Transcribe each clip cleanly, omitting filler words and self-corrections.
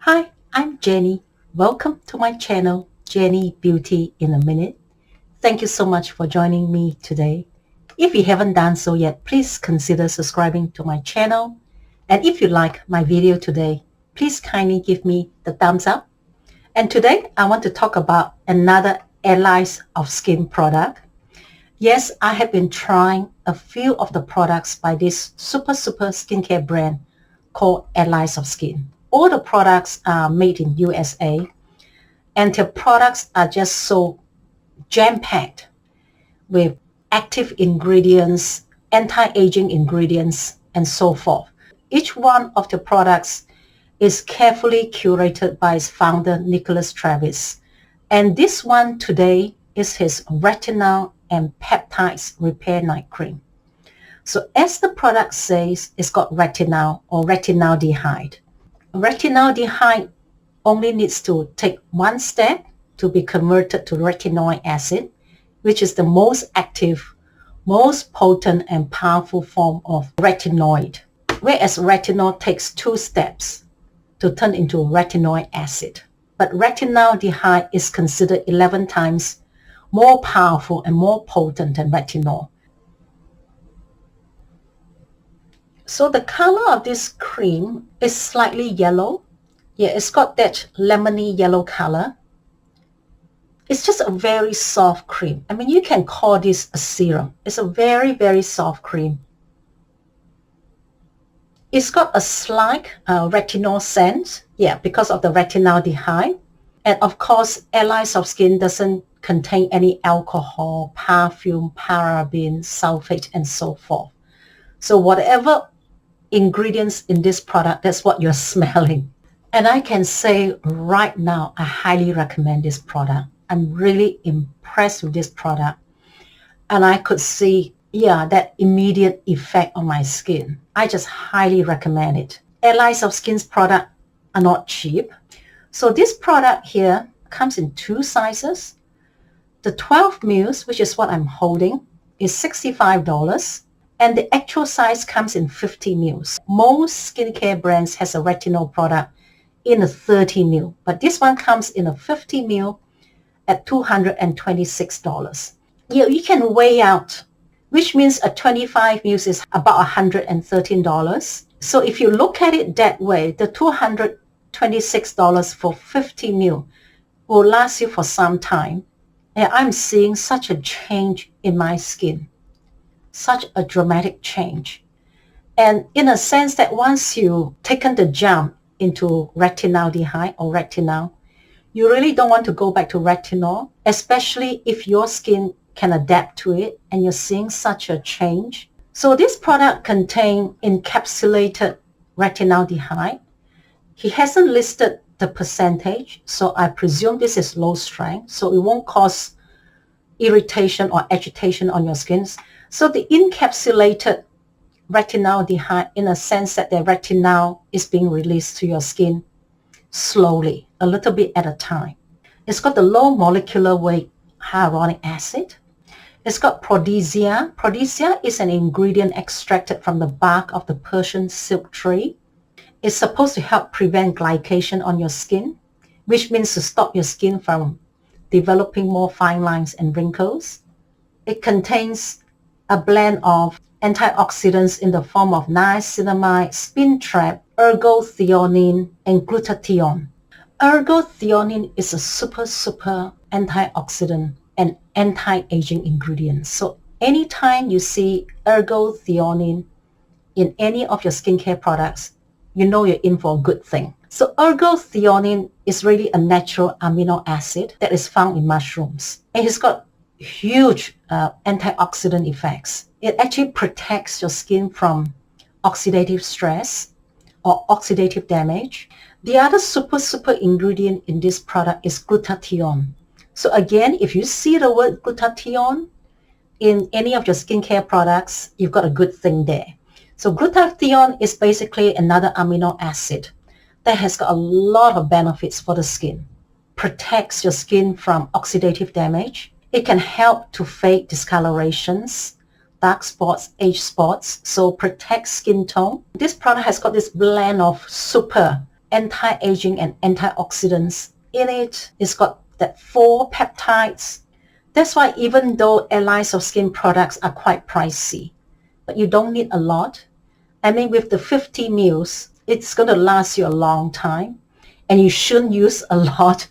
Hi, I'm Jenny. Welcome to my channel, Jenny Beauty in a Minute. Thank you so much for joining me today. If you haven't done so yet, please consider subscribing to my channel. And if you like my video today, please kindly give me the thumbs up. And today I want to talk about another Allies of Skin product. Yes, I have been trying a few of the products by this super skincare brand called Allies of Skin. All the products are made in USA and their products are just so jam-packed with active ingredients, anti-aging ingredients, and so forth. Each one of the products is carefully curated by its founder, Nicolas Travis. And this one today is his Retinol and Peptides Repair Night Cream. So as the product says, it's got retinol or retinaldehyde. Retinaldehyde only needs to take one step to be converted to retinoid acid, which is the most active, most potent and powerful form of retinoid, whereas retinol takes two steps to turn into retinoid acid. But retinaldehyde is considered 11 times more powerful and more potent than retinol. So the color of this cream is slightly yellow. Yeah, it's got that lemony yellow color. It's just a very soft cream. I mean, you can call this a serum. It's a very soft cream. It's got a slight retinol scent, yeah, because of the retinaldehyde. And of course, Allies of Skin doesn't contain any alcohol, perfume, paraben, sulfate, and so forth. So whatever ingredients in this product, that's what you're smelling. And I can say right now, I highly recommend this product. I'm really impressed with this product. And I could see, yeah, that immediate effect on my skin. I just highly recommend it. Allies of Skin's product are not cheap. So this product here comes in two sizes. The 12 mils, which is what I'm holding, is $65. And the actual size comes in 50 mils. Most skincare brands has a retinol product in a 30 mil, but this one comes in a 50 mil at $226. You can weigh out, which means a 25 mils is about $113. So if you look at it that way, the $226 for 50 mil will last you for some time. And I'm seeing such a change in my skin. Such a dramatic change. And in a sense that once you've taken the jump into retinaldehyde or retinol, you really don't want to go back to retinol, especially if your skin can adapt to it and you're seeing such a change. So this product contains encapsulated retinaldehyde. He hasn't listed the percentage, so I presume this is low strength, so it won't cause irritation or agitation on your skin. So the encapsulated retinaldehyde, in a sense that the retinol is being released to your skin slowly, a little bit at a time. It's got the low molecular weight hyaluronic acid. It's got Prodesia. Prodesia is an ingredient extracted from the bark of the Persian silk tree. It's supposed to help prevent glycation on your skin, which means to stop your skin from developing more fine lines and wrinkles. It contains a blend of antioxidants in the form of niacinamide, spin trap, ergothioneine, and glutathione. Ergothioneine is a super antioxidant and anti-aging ingredient. So anytime you see ergothioneine in any of your skincare products, you know you're in for a good thing. So ergothioneine is really a natural amino acid that is found in mushrooms. And it's got huge antioxidant effects. It actually protects your skin from oxidative stress or oxidative damage. The other super ingredient in this product is glutathione. So again, if you see the word glutathione in any of your skincare products, you've got a good thing there. So glutathione is basically another amino acid that has got a lot of benefits for the skin. Protects your skin from oxidative damage. It can help to fade discolorations, dark spots, age spots, so protect skin tone. This product has got this blend of super anti-aging and antioxidants in it. It's got that 4 peptides. That's why even though Allies of Skin products are quite pricey, but you don't need a lot. I mean, with the 50 mils, it's going to last you a long time. And you shouldn't use a lot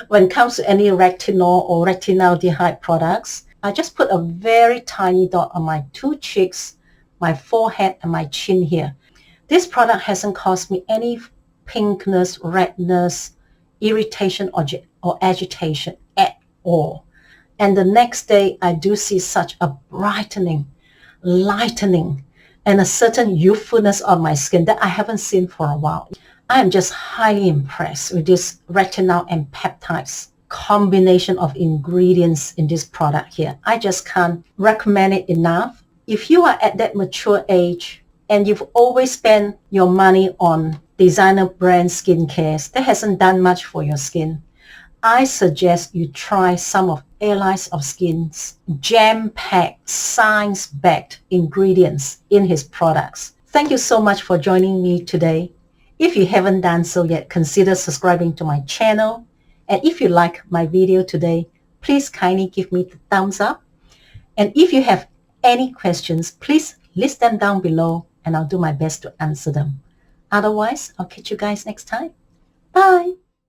when it comes to any retinol or retinaldehyde products. I just put a very tiny dot on my 2 cheeks, my forehead, and my chin here. This product hasn't caused me any pinkness, redness, irritation, or agitation at all. And the next day, I do see such a brightening, lightening, and a certain youthfulness on my skin that I haven't seen for a while. I am just highly impressed with this retinol and peptides combination of ingredients in this product here. I just can't recommend it enough. If you are at that mature age and you've always spent your money on designer brand skincare that hasn't done much for your skin, I suggest you try some of Allies of Skin's jam-packed, science-backed ingredients in his products. Thank you so much for joining me today. If you haven't done so yet, consider subscribing to my channel. And if you like my video today, please kindly give me the thumbs up. And if you have any questions, please list them down below and I'll do my best to answer them. Otherwise, I'll catch you guys next time. Bye!